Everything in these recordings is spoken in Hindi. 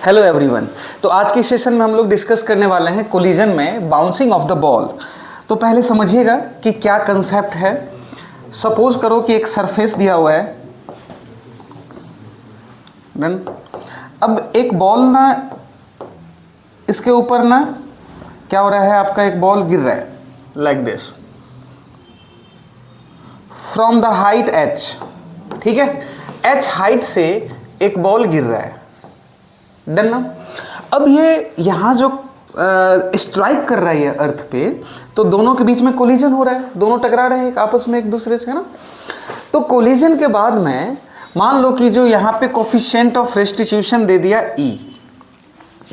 Hello everyone. तो आज के सेशन में हम लोग डिस्कस करने वाले हैं कोलिजन में बाउंसिंग ऑफ द बॉल। तो पहले समझिएगा कि क्या कंसेप्ट है। सपोज करो कि एक सरफेस दिया हुआ है, डन। अब एक बॉल ना, इसके ऊपर ना क्या हो रहा है, आपका एक बॉल गिर रहा है like this from the height h, ठीक है। h हाइट से एक बॉल गिर रहा है, डन ना। अब ये यहाँ जो स्ट्राइक कर रहा है अर्थ पे, तो दोनों के बीच में कोलिजन हो रहा है, दोनों टकरा रहे हैं आपस में एक दूसरे से, है ना। तो कोलिजन के बाद में मान लो कि जो यहाँ पे कोफिशिएंट ऑफ रेस्टिट्यूशन दे दिया E,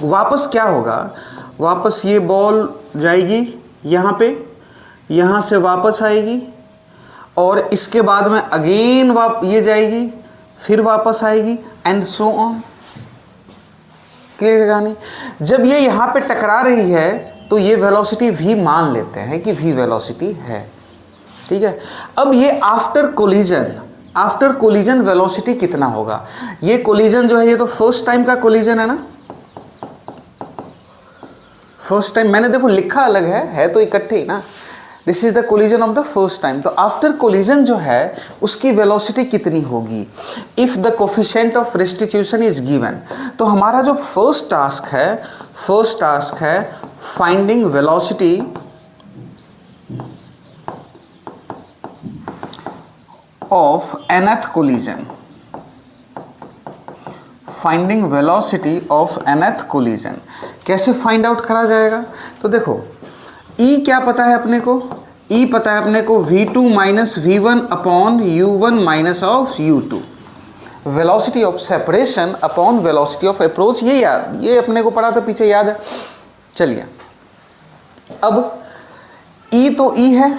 वापस क्या होगा, वापस ये बॉल जाएगी यहाँ पे, यहाँ से वापस आएगी और इसके बाद में अगेन ये जाएगी, फिर वापस आएगी एंड सो ऑन। क्लियर है कहानी। जब ये यहाँ पे टकरा रही है तो ये वेलोसिटी v मान लेते हैं कि v वेलोसिटी है, ठीक है। अब ये आफ्टर कोलिजन वेलोसिटी कितना होगा। ये कोलिजन जो है, ये तो फर्स्ट टाइम का कोलिजन है ना, फर्स्ट टाइम। मैंने देखो लिखा अलग है तो इकट्ठे ही ना। This is the collision of the first time. तो आफ्टर कोलिजन जो है उसकी वेलोसिटी कितनी होगी if the coefficient of restitution is given. तो हमारा जो फर्स्ट टास्क है finding velocity of nth collision, finding velocity of nth collision. कैसे फाइंड आउट करा जाएगा, तो देखो E क्या पता है अपने को, E पता है अपने को v2 minus v1 upon u1 minus of u2, velocity of separation upon velocity of approach. ये अपने को पढ़ा था पीछे, याद है। चलिए अब E तो E है,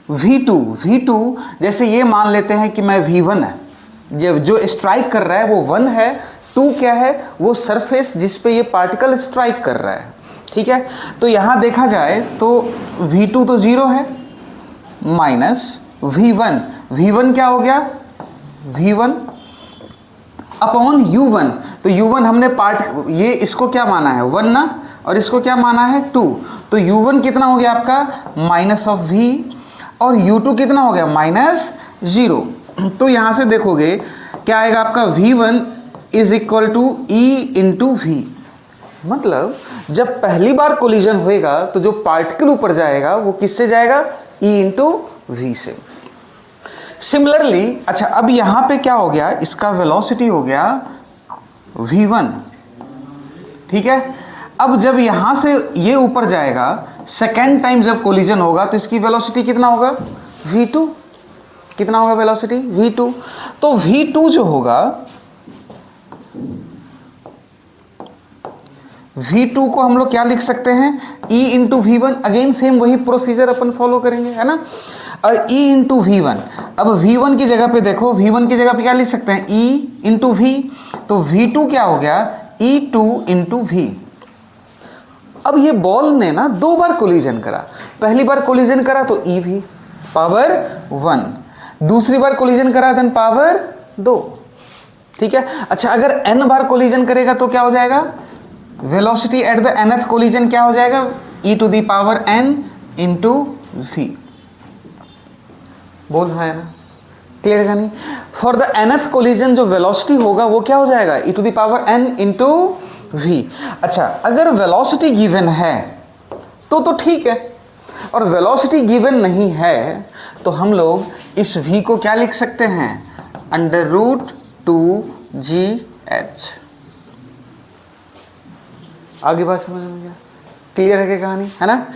v2 जैसे ये मान लेते हैं कि मैं v1 है, जब जो स्ट्राइक कर रहा है वो 1 है, 2 क्या है, वो सरफेस जिस पे ये पार्टिकल स्ट्राइक कर रहा है, ठीक है। तो यहाँ देखा जाए तो v2 तो 0 है माइनस v1 क्या हो गया, v1 अपॉन u1। तो u1 हमने ये इसको क्या माना है 1 ना, और इसको क्या माना है 2। तो u1 कितना हो गया आपका माइनस ऑफ v, और u2 कितना हो गया माइनस 0। तो यहाँ से देखोगे क्या आएगा आपका v1 is equal to E into v। मतलब जब पहली बार कोलिजन होएगा तो जो पार्टिकल ऊपर जाएगा वो किससे जाएगा, E इंटू v से। सिमिलरली अच्छा, अब यहाँ पे क्या हो गया, इसका वेलोसिटी हो गया v1, ठीक है। अब जब यहाँ से ये ऊपर जाएगा, सेकेंड टाइम जब कोलिजन होगा तो इसकी वेलोसिटी कितना होगा v2, कितना होगा वेलोसिटी v2। तो v2 जो होगा, v2 को हम लोग क्या लिख सकते हैं, E into v1। Again same वही प्रोसीजर अपन फॉलो करेंगे, है ना। और E इंटू v1, अब v1 की जगह पे देखो, v1 की जगह पे क्या लिख सकते हैं, E इंटू v। तो v2 क्या हो गया, E2 इंटू v। अब ये बॉल ने ना 2 बार कोलिजन करा। पहली बार कोलिजन करा तो EV पावर 1, दूसरी बार कोलिजन करा देन पावर 2, ठीक है। अच्छा, अगर n बार कोलिजन करेगा तो क्या हो जाएगा, velocity at the nth collision क्या हो जाएगा, e to the power n into v। बोल है ना, क्लियर है नहीं। फॉर द nth कोलिजन जो वेलोसिटी होगा वो क्या हो जाएगा, e to the power n into v। अच्छा, अगर वेलोसिटी गिवन है तो ठीक है, और वेलोसिटी गिवन नहीं है तो हम लोग इस v को क्या लिख सकते हैं, अंडर रूट 2gh। आगे बात समझ में गया, क्लियर है क्या कहानी, है ना।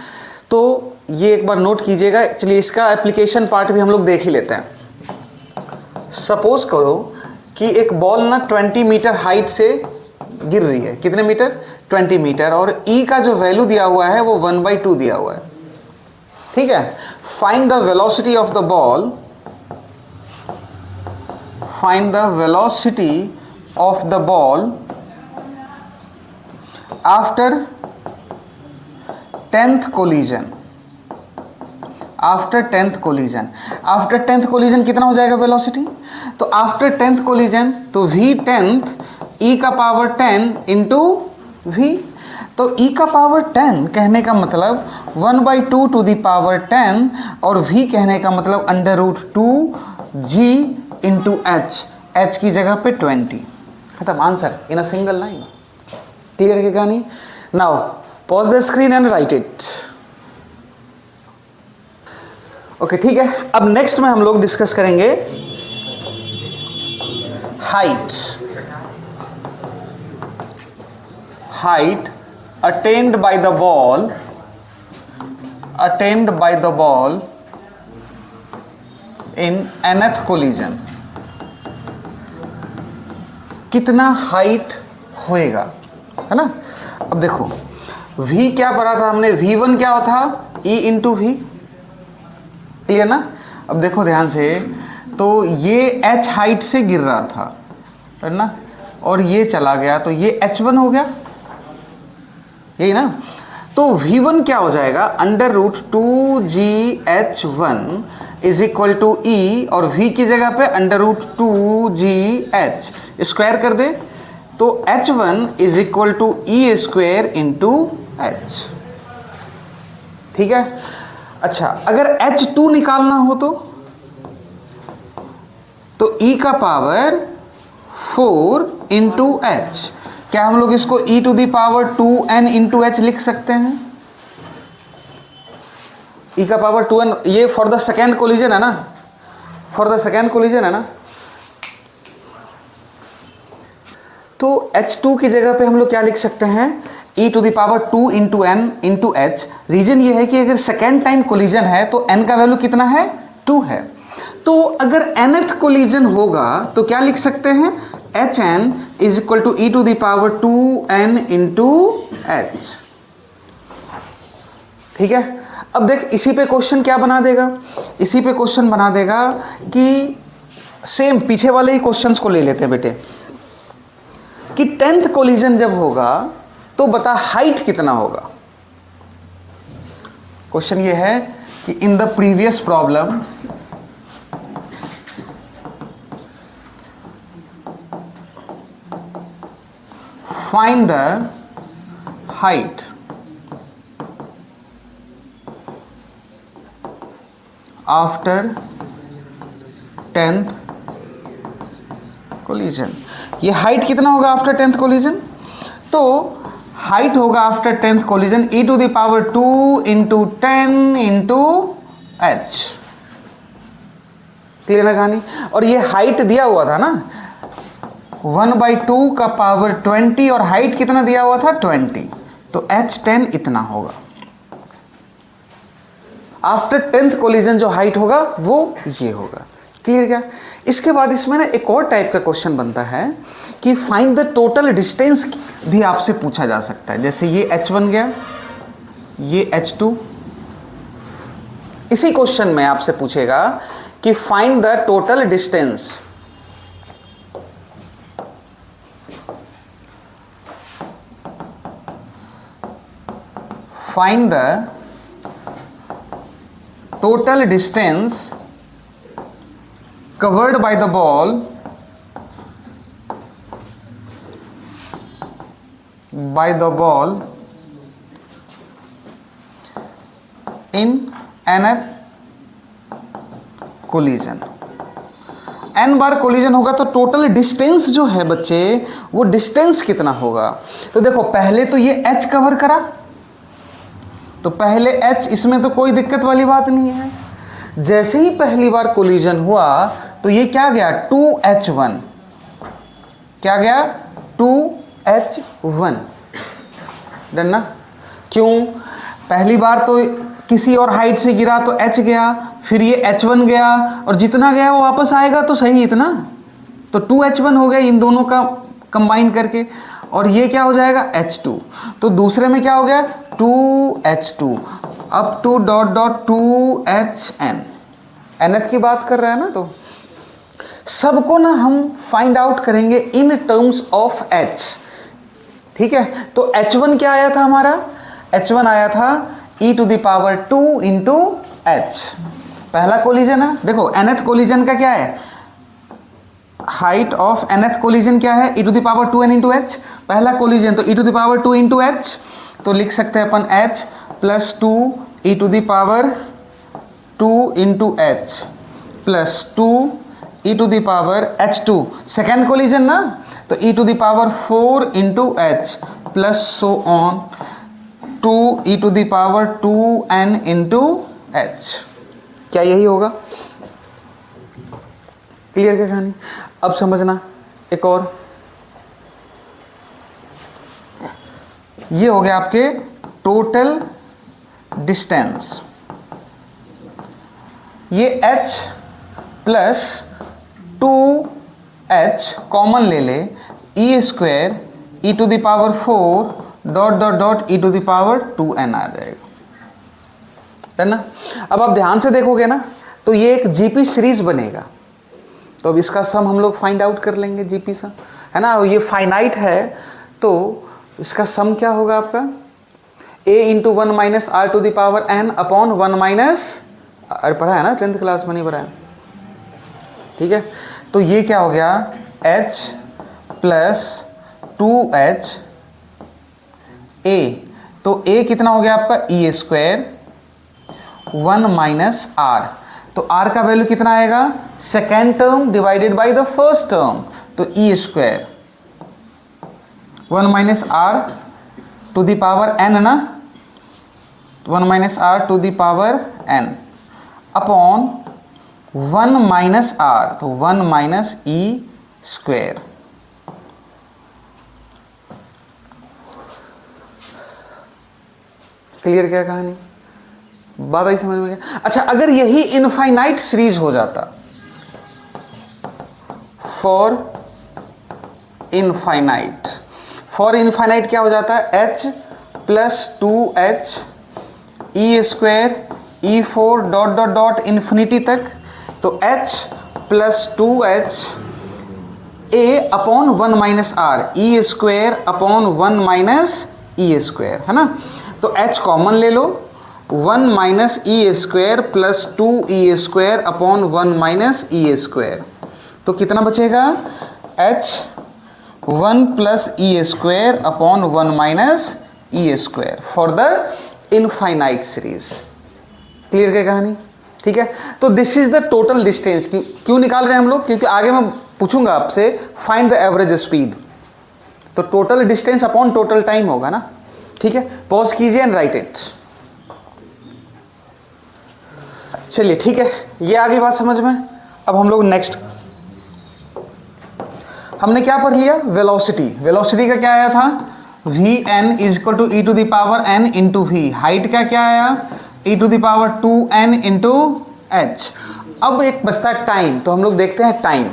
तो ये एक बार नोट कीजिएगा। चलिए इसका एप्लीकेशन पार्ट भी हम लोग देख ही लेते हैं। सपोज करो कि एक बॉल ना 20 मीटर हाइट से गिर रही है, कितने मीटर, 20 मीटर, और E का जो वैल्यू दिया हुआ है वो 1/2 दिया हुआ है, ठीक है। Find the velocity of the ball, find the velocity of the ball after 10th collision. After 10th collision कितना हो जाएगा वेलोसिटी, तो आफ्टर 10th कोलिजन तो v10th e का पावर 10 इंटू v। तो e का पावर 10 कहने का मतलब 1/2 टू द पावर 10 और v कहने का मतलब √2g इंटू h की जगह पे 20। खत्म, answer in a single line. Clear है कहानी? Now pause the screen and right it. Okay ठीक है, अब नेक्स्ट में हम लोग डिस्कस करेंगे height. Height attained by the ball in nth collision। कितना हाइट होएगा, है ना? अब देखो v क्या पढ़ा था हमने, v1 क्या था, e इंटू वी। क्लियर ना? अब देखो ध्यान से, तो ये h हाइट से गिर रहा था, है ना, और ये चला गया तो ये h1 हो गया, यही ना? तो v1 क्या हो जाएगा, √2gh1 इज इक्वल टू ई, और v की जगह पे √2gh स्क्वायर कर दे तो h1 is equal to e square into h। ठीक है? अच्छा, अगर h2 निकालना हो तो e का पावर 4 इंटू h। क्या हम लोग इसको e to the power 2n into h लिख सकते हैं? e का पावर 2n, ये फॉर द सेकेंड कोलिजन है ना, फॉर द सेकेंड कोलिजन है ना। तो h2 की जगह पे हम लोग क्या लिख सकते हैं, e to the power 2 into n into h। Reason ये है कि अगर सेकेंड टाइम कोलिजन है तो n का वैल्यू कितना है, 2 है। तो अगर nth कोलिजन होगा तो क्या लिख सकते हैं, hn is equal to e to the power 2n into h। ठीक है? अब देख इसी पे क्वेश्चन क्या बना देगा, इसी पे क्वेश्चन बना देगा कि सेम पीछे वाले ही क्वेश्चंस को ले लेते हैं बेटे, कि 10th कोलिजन जब होगा तो बता हाइट कितना होगा। क्वेश्चन ये है कि in the previous problem find the height after 10th collision। ये हाइट कितना होगा आफ्टर 10th कोलिजन, तो हाइट होगा after 10th collision e to the power 2 into 10 into h। Clear है कहानी? और ये हाइट दिया हुआ था ना 1/2 का पावर 20 और हाइट कितना दिया हुआ था 20, तो h10 इतना होगा। आफ्टर 10th कोलिजन जो हाइट होगा वो ये होगा। क्लियर क्या? इसके बाद इसमें ना एक और टाइप का क्वेश्चन बनता है कि फाइंड द टोटल डिस्टेंस भी आपसे पूछा जा सकता है। जैसे ये h1 गया, ये h2, इसी क्वेश्चन में आपसे पूछेगा कि find the total distance find the total distance covered by the ball in nth collision। n bar collision होगा तो टोटल डिस्टेंस जो है बच्चे, वो डिस्टेंस कितना होगा। तो देखो पहले तो ये h कवर करा, तो पहले h, इसमें तो कोई दिक्कत वाली बात नहीं है। जैसे ही पहली बार कोलिजन हुआ तो ये क्या गया 2h1, क्या गया 2h1। डन ना? क्यों? पहली बार तो किसी और हाइट से गिरा तो h गया, फिर ये h1 गया, और जितना गया वो वापस आएगा तो सही इतना, तो 2h1 हो गया इन दोनों का कंबाइन करके, और ये क्या हो जाएगा h2। तो दूसरे में क्या हो गया 2h2 up to dot dot 2hn। nth की बात कर रहा है ना, तो सबको ना हम फाइंड आउट करेंगे इन टर्म्स ऑफ h। ठीक है? तो h1 क्या आया था हमारा, h1 आया था e to the power 2 into h। पहला कोलिजन है, देखो nth कोलिजन का क्या है हाइट ऑफ nth कोलिजन क्या है, e to the power 2n into H, पहला कोलिजन तो e to the power 2 into H, तो लिख सकते हैं अपन h plus 2 e to the power 2 into H plus 2 e to the power h2, second collision ना, तो e to the power 4 into H plus so on 2 e to the power 2n into H. क्या यही होगा? क्लियर क्या कहानी? अब समझना एक और, ये हो गया आपके टोटल डिस्टेंस, ये h प्लस 2h कॉमन ले ले, E square E to the power 4 dot dot dot E to the power 2n आ जाएगा, है ना। अब आप ध्यान से देखोगे ना तो ये एक जीपी सीरीज बनेगा, तो अब इसका सम हम लोग फाइंड आउट कर लेंगे जीपी सा, है ना। ये फाइनाइट है तो इसका सम क्या होगा आपका, a into 1 minus r to the power n upon 1 minus, पढ़ा है ना 10th क्लास में, नहीं पढ़ा है, ठीक है। तो ये क्या हो गया, h प्लस 2h a, तो a कितना हो गया आपका e स्क्वायर 1 माइनस आर, तो r का वैल्यू कितना आएगा, second term divided by the first term, तो e square 1 minus r to the power n ना, 1 minus r to the power n upon 1 minus r, तो 1 माइनस e स्क्वायर। क्लियर क्या कहानी, बात आई समझ में गया? अच्छा, अगर यही इनफाइनाइट सीरीज हो जाता, फॉर इनफाइनाइट, फॉर इनफाइनाइट क्या हो जाता है, h plus 2h E square e4 dot dot dot infinity तक, तो h plus 2h a upon 1 minus R, E square upon 1 minus E square, है ना। तो h कॉमन ले लो, 1 माइनस ई square plus 2 E square upon 1 minus ई स्क्वायर, तो कितना बचेगा, h 1 plus E square upon 1 minus E square for the infinite series. Clear क्या कहानी, ठीक है। तो this is the total distance. क्यों निकाल रहे हैं हम लोग, क्योंकि आगे मैं पूछूंगा आपसे फाइंड द एवरेज स्पीड, तो total distance upon total time होगा ना, ठीक है। पॉज कीजिए एंड राइट इट। चलिए ठीक है, ये आगे बात समझ में। अब हम लोग नेक्स्ट, हमने क्या पढ़ लिया, वेलोसिटी। वेलोसिटी का क्या आया था, v n is equal to e to the power n into v. Height का क्या आया, e to the power 2n into h. अब एक बचता है टाइम, तो हम लोग देखते हैं time.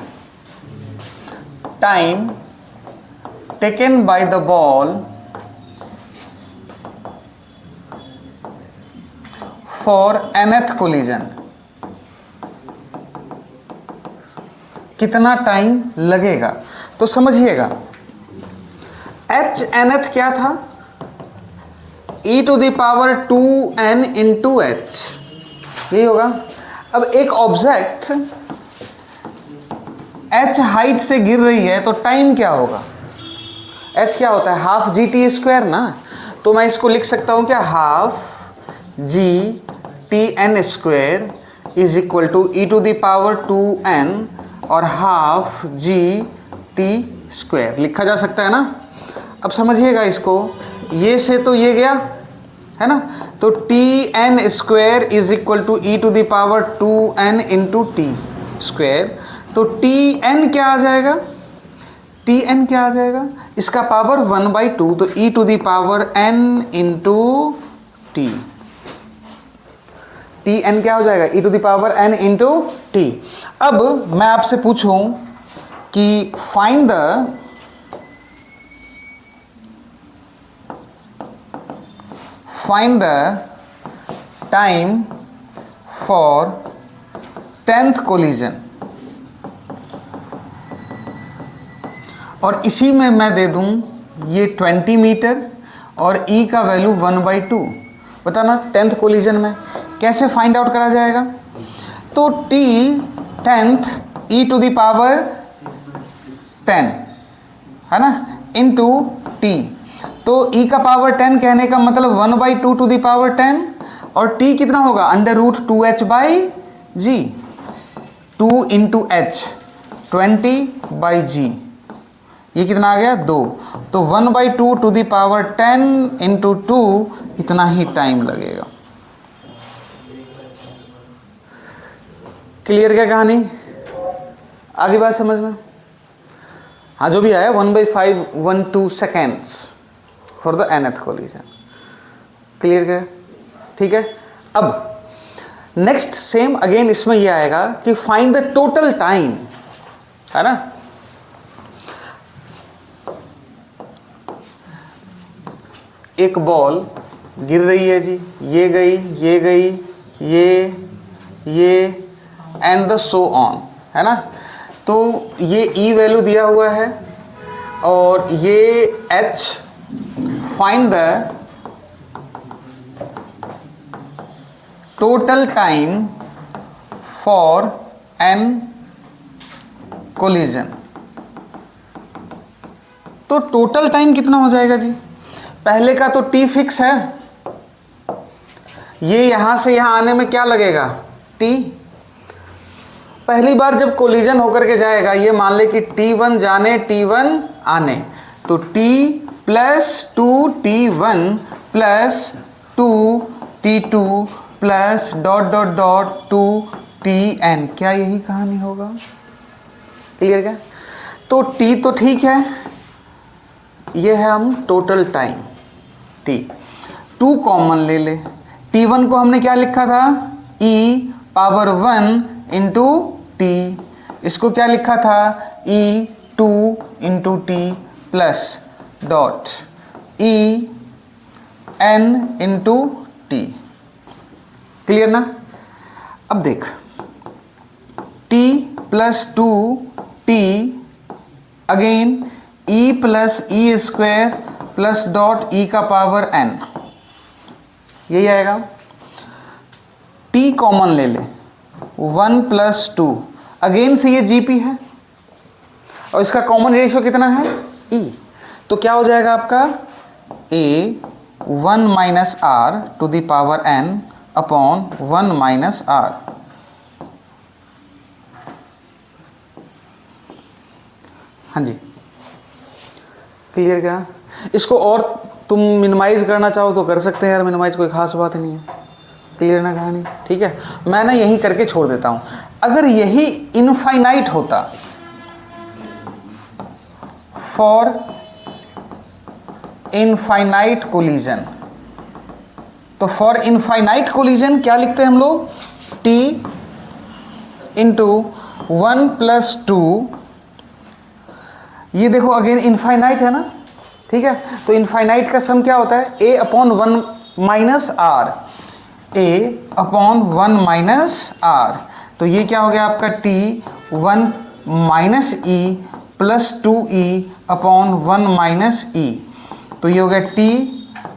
Time taken by the ball for nth collision, कितना टाइम लगेगा, तो समझिएगा h nth क्या था, e to the power 2n into h, यही होगा। अब एक ऑब्जेक्ट h हाइट से गिर रही है तो टाइम क्या होगा, h क्या होता है, हाफ जी टी स्क्वायर ना। तो मैं इसको लिख सकता हूं क्या, half g t n square is equal to e to the power 2n और हाफ जी टी स्क्वायर लिखा जा सकता है ना। अब समझिएगा इसको, ये से तो ये गया है ना, तो t n square is equal to e to the power 2n into t square. तो टी एन क्या आ जाएगा, टी एन क्या आ जाएगा, इसका पावर 1/2, तो e to the power n into t. T n क्या हो जाएगा, e to the power n into t. अब मैं आपसे पूछूं कि find the time for 10th collision, और इसी में मैं दे दूं ये 20 मीटर और e का वैल्यू 1/2। बताना 10th कोलिजन में कैसे फाइंड आउट करा जाएगा। तो t 10th e to the power 10 है ना, इनटू टी। तो e का पावर 10 कहने का मतलब 1/2 टू द पावर 10, और t कितना होगा, √2h/g, 2 इंटू एच 20/g, ये कितना आ गया 2। तो 1/2 टू द पावर 10 इंटू 2, इतना ही टाइम लगेगा। क्लियर क्या कहानी, आगे बात समझ में? हाँ, जो भी आया 1/512 seconds for the nth collision. Clear क्या, ठीक है। अब नेक्स्ट सेम अगेन इसमें ये आएगा कि फाइंड द टोटल टाइम, है ना। एक बॉल गिर रही है जी, ये गई, ये गई, ये एंड द सो ऑन, है ना। तो ये E वैल्यू दिया हुआ है और ये H, find the total time for n collision. तो टोटल टाइम कितना हो जाएगा जी, पहले का तो T फिक्स है, ये यहां से यहां आने में क्या लगेगा T। पहली बार जब कोलिजन होकर के जाएगा, ये मान ले कि T1 जाने T1 आने, तो T plus 2T1 plus 2T2 plus dot dot dot 2Tn, क्या यही कहानी होगा? क्लियर क्या? तो T तो ठीक है, ये है हम टोटल टाइम T। 2 कॉमन ले ले, T1 को हमने क्या लिखा था, e⁻1 इंटू T, इसको क्या लिखा था, e2 into T plus dot En into T। Clear ना? अब देख, T plus 2T again E plus E square plus dot E का पावर n, यही आएगा। T कॉमन ले ले, 1 प्लस 2, अगेन से ये GP है और इसका कॉमन रेशियो कितना है, E। तो क्या हो जाएगा आपका, A 1 minus R to the power n upon 1 minus R। हाँ जी, क्लियर क्या? इसको और तुम मिनिमाइज करना चाहो तो कर सकते हैं यार, मिनिमाइज कोई खास बात नहीं है। क्लियर ना कहानी, ठीक है। मैं ना यही करके छोड़ देता हूं। अगर यही इनफाइनाइट होता, फॉर इनफाइनाइट कोलिजन, तो फॉर इनफाइनाइट कोलिजन क्या लिखते हैं हम लोग, T इंटू 1 प्लस 2, ये देखो अगेन इनफाइनाइट है ना, ठीक है। तो इनफाइनाइट का सम क्या होता है, A upon 1 minus R, A upon 1 minus R। तो ये क्या हो गया आपका, T 1 minus E plus 2E upon 1 minus E। तो ये हो गया T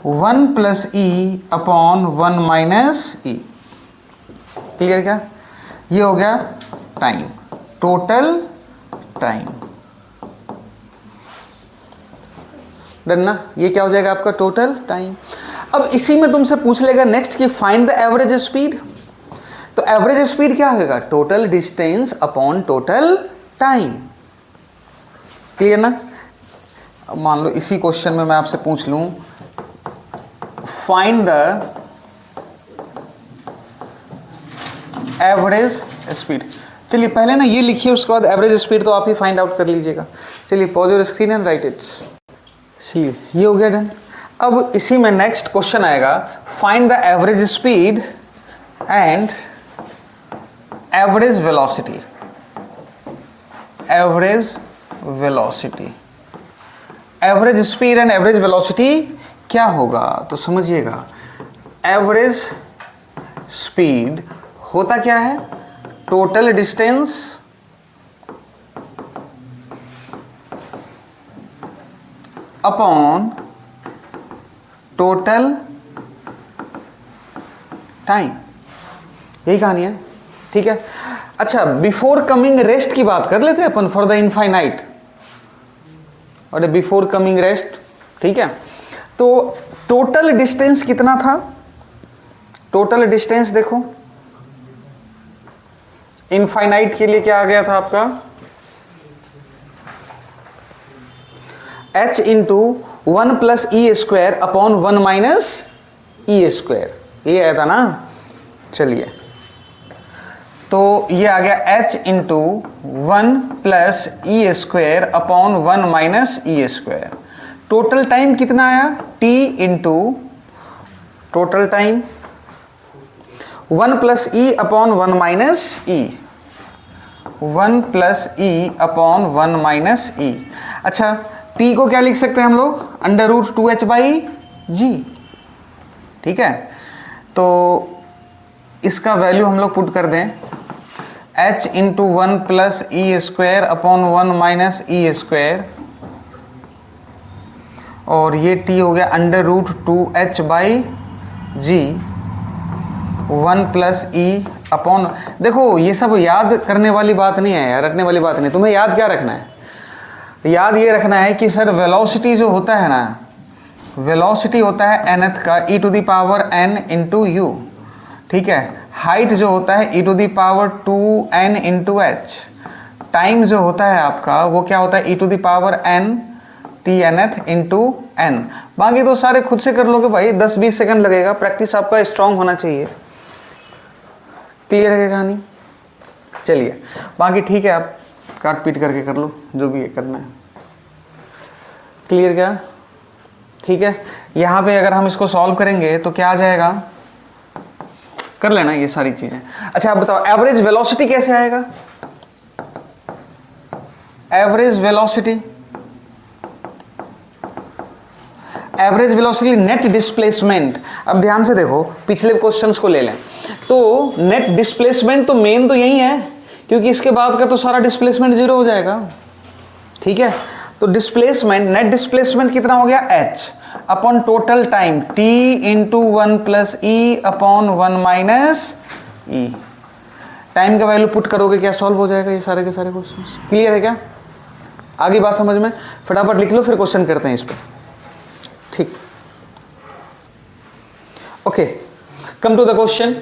1 plus E upon 1 minus E। Clear क्या? ये हो गया टाइम, टोटल टाइम। डन ना? ये क्या हो जाएगा आपका टोटल टाइम। अब इसी में तुमसे पूछ लेगा नेक्स्ट कि फाइंड द एवरेज स्पीड। तो एवरेज स्पीड क्या होगा, total distance upon total time. Clear ना? अब मान लो इसी क्वेश्चन में मैं आपसे पूछ लूं, फाइंड द एवरेज स्पीड। चलिए पहले ना ये लिखिए, उसके बाद एवरेज स्पीड तो आप ही फाइंड आउट कर लीजिएगा। चलिए pause your screen and right it. चलिए ये हो गया डन। अब इसी में नेक्स्ट क्वेश्चन आएगा, find the average speed and average velocity. Average velocity, average speed and average velocity क्या होगा, तो समझिएगा। एवरेज स्पीड होता क्या है, total distance upon total time, यही कहानी है, ठीक है। अच्छा, बिफोर कमिंग रेस्ट की बात कर लेते हैं अपन फॉर द इनफाइनाइट। और बिफोर कमिंग रेस्ट, ठीक है। तो टोटल डिस्टेंस कितना था, टोटल डिस्टेंस देखो, इनफाइनाइट के लिए क्या आ गया था आपका, h इंटू 1 प्लस ई square upon 1 minus E square, ये आया था ना। चलिए, तो ये आ गया h इंटू 1 प्लस ई स्क्वायर अपॉन 1 माइनस ई स्क्वायर। टोटल टाइम कितना आया, t into total time 1 plus e upon 1 minus e, 1 plus e upon 1 minus e. अच्छा, t को क्या लिख सकते हैं हम लोग, अंडर रूट 2h बाई जी, ठीक है। तो इसका वैल्यू हम लोग पुट कर दें, h इंटू 1 प्लस ई स्क्वायर अपॉन 1 माइनस ई स्क्वायर, और ये t हो गया under root 2h by g, 1 plus e upon, देखो ये सब याद करने वाली बात नहीं है, रखने वाली बात नहीं। तुम्हें याद क्या रखना है, याद ये रखना है कि सर वेलोसिटी जो होता है ना, वेलोसिटी होता है nth का e to the power n into u, ठीक है। हाइट जो होता है e to the power 2n into h, time जो होता है आपका वो क्या होता है e to the power n t nth into n। बाकी तो सारे खुद से कर लोगे भाई, 10-20 सेकंड लगेगा, प्रैक्टिस आपका स्ट्रांग होना चाहिए। क्लियर है कहानी, चलिए बाकी ठीक है, आप काट पीट करके कर लो जो भी करना है। क्लियर क्या, ठीक है। यहाँ पे अगर हम इसको सॉल्व करेंगे तो क्या आ जाएगा, कर लेना ये सारी चीजें। अच्छा आप बताओ एवरेज वेलोसिटी कैसे आएगा, average velocity, average velocity net displacement. अब ध्यान से देखो पिछले क्वेश्चंस को ले लें, तो नेट डिस्प्लेसमेंट तो मेन तो यही है, क्योंकि इसके बाद का तो सारा डिस्प्लेसमेंट जीरो हो जाएगा, ठीक है। तो डिस्प्लेसमेंट, नेट डिस्प्लेसमेंट कितना हो गया, h upon total time t into 1 plus e upon 1 minus e. Time का वैल्यू पुट करोगे क्या सॉल्व हो जाएगा ये सारे के सारे क्वेश्चन। क्लियर है क्या, आगे बात समझ में, फटाफट लिख लो फिर क्वेश्चन करते हैं इस पर, ठीक। Okay, come to the question.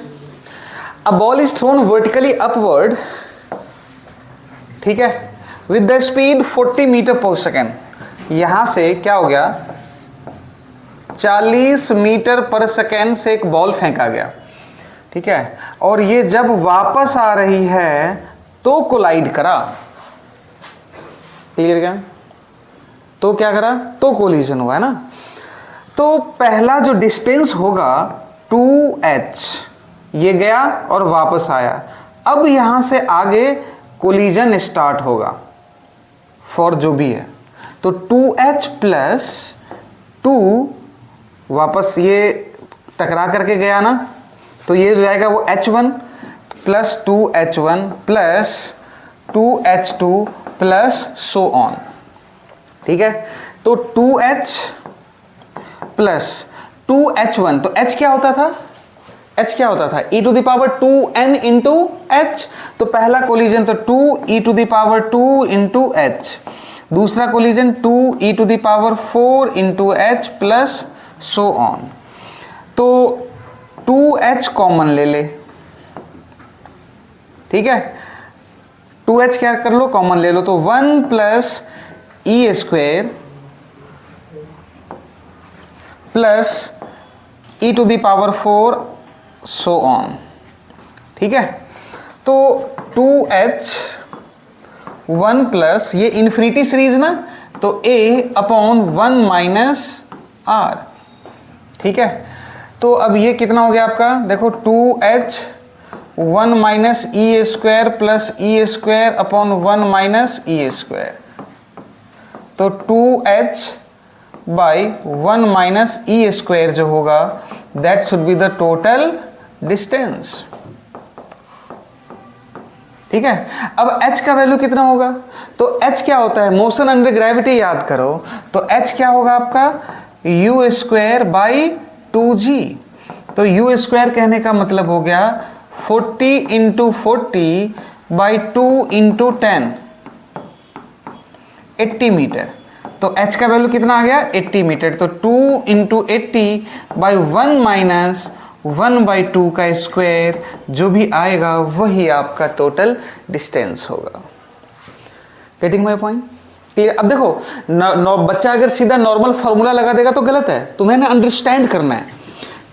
A ball is thrown vertically upward, ठीक है, with the speed 40 meter per second. यहां से क्या हो गया, 40 मीटर पर सेकेंड से एक बॉल फेंका गया, ठीक है, और ये जब वापस आ रही है तो कोलाइड करा। क्लियर क्या, तो क्या करा, तो कोलिजन हुआ है ना। तो पहला जो डिस्टेंस होगा 2h, ये गया और वापस आया। अब यहां से आगे कोलिजन स्टार्ट होगा फॉर जो भी है, तो 2h प्लस 2 वापस ये टकरा करके गया ना, तो ये जो जाएगा वो h1 plus 2h1 plus 2h2 plus so on, ठीक है। तो 2h प्लस 2h1, तो h क्या होता था, h क्या होता था, e to the power 2n into h। तो पहला कोलिजन तो 2 e to the power 2 into h, दूसरा collision 2 e to the power 4 into h plus so on. तो 2h कॉमन ले ले, ठीक है, 2h क्या कर लो, कॉमन ले लो, तो 1 plus E square plus e to the power 4 so on, ठीक है। तो 2h 1 प्लस ये इन्फिनिटी सीरीज ना, तो a अपॉन 1 माइनस r, ठीक है। तो अब ये कितना हो गया आपका, देखो 2h 1 माइनस ई स्क्वायर प्लस ई स्क्वायर अपॉन 1 माइनस ई स्क्वायर, तो 2h by 1 minus E square जो होगा that should be the total distance, ठीक है। अब h का वैल्यू कितना होगा, तो h क्या होता है, मोशन अंडर ग्रेविटी याद करो, तो h क्या होगा आपका u स्क्वायर बाई 2g। तो u स्क्वायर कहने का मतलब हो गया 40 इंटू 40 बाई 2 इंटू 10, 80 मीटर। तो h का वैल्यू कितना आ गया 80 मीटर, तो 2 इंटू 80 बाई 1 माइनस 1/2 का स्क्वायर, जो भी आएगा वही आपका टोटल डिस्टेंस होगा। Getting my point? क्लियर? अब देखो बच्चा अगर सीधा नॉर्मल फार्मूला लगा देगा तो गलत है, तुम्हें ना अंडरस्टैंड करना है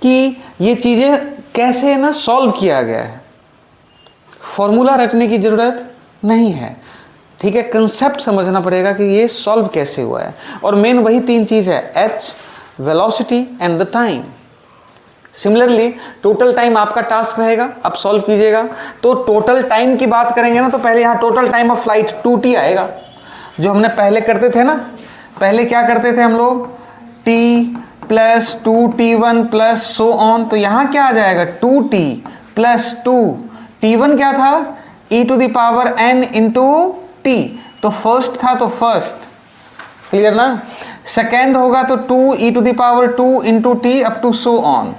कि ये चीज़ें कैसे ना सॉल्व किया गया है। फॉर्मूला रटने की ज़रूरत नहीं है, ठीक है, कंसेप्ट समझना पड़ेगा कि ये सॉल्व कैसे हुआ है। और मेन वही 3 चीज़ है, h, velocity and the time. Similarly total time आपका टास्क रहेगा, आप सॉल्व कीजिएगा। तो टोटल टाइम की बात करेंगे ना, तो पहले यहाँ total time of flight 2t आएगा, जो हमने पहले करते थे ना। पहले क्या करते थे हम लोग, t plus 2t1 plus so on. तो यहाँ क्या आ जाएगा 2t प्लस 2, t1 क्या था e to the power n into t, तो फर्स्ट था तो फर्स्ट, क्लियर ना। सेकेंड होगा तो 2 e to the power 2 into t up to so on.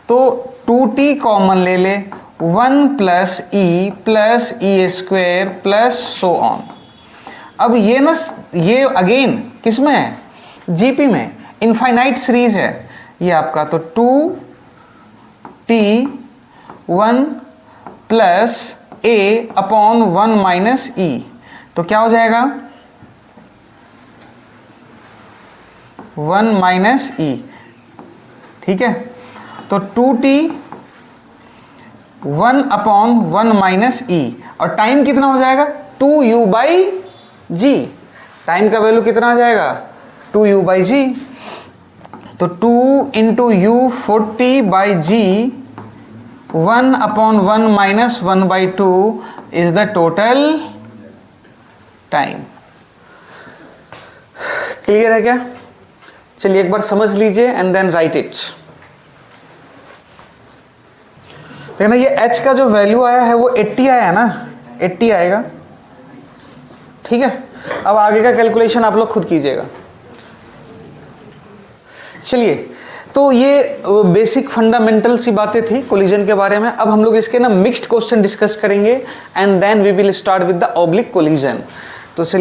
तो 2t कॉमन ले ले, 1 plus e square plus so on. अब ये ना, ये अगेन किस में है, जीपी में, इनफाइनाइट सीरीज है ये आपका। तो 2t1 plus a upon 1 minus e, तो क्या हो जाएगा 1 माइनस e, ठीक है। तो 2t 1 अपॉन 1 माइनस e, और टाइम कितना हो जाएगा 2u बाई जी। टाइम का वैल्यू कितना आ जाएगा 2u बाई जी। तो 2 into u 40 by g, 1 upon 1 minus 1/2 is the total time. Clear है क्या? चलिए एक बार समझ लीजिए एंड देन राइट इट। देखना ये h का जो वैल्यू आया है वो 80 आया ना, 80 आएगा, ठीक है। अब आगे का कैलकुलेशन आप लोग खुद कीजिएगा। चलिए, तो ये बेसिक फंडामेंटल सी बातें थी कोलिजन के बारे में। अब हम लोग इसके ना मिक्स्ड क्वेश्चन डिस्कस करेंगे and then we will start with the oblique collision. तो चलिए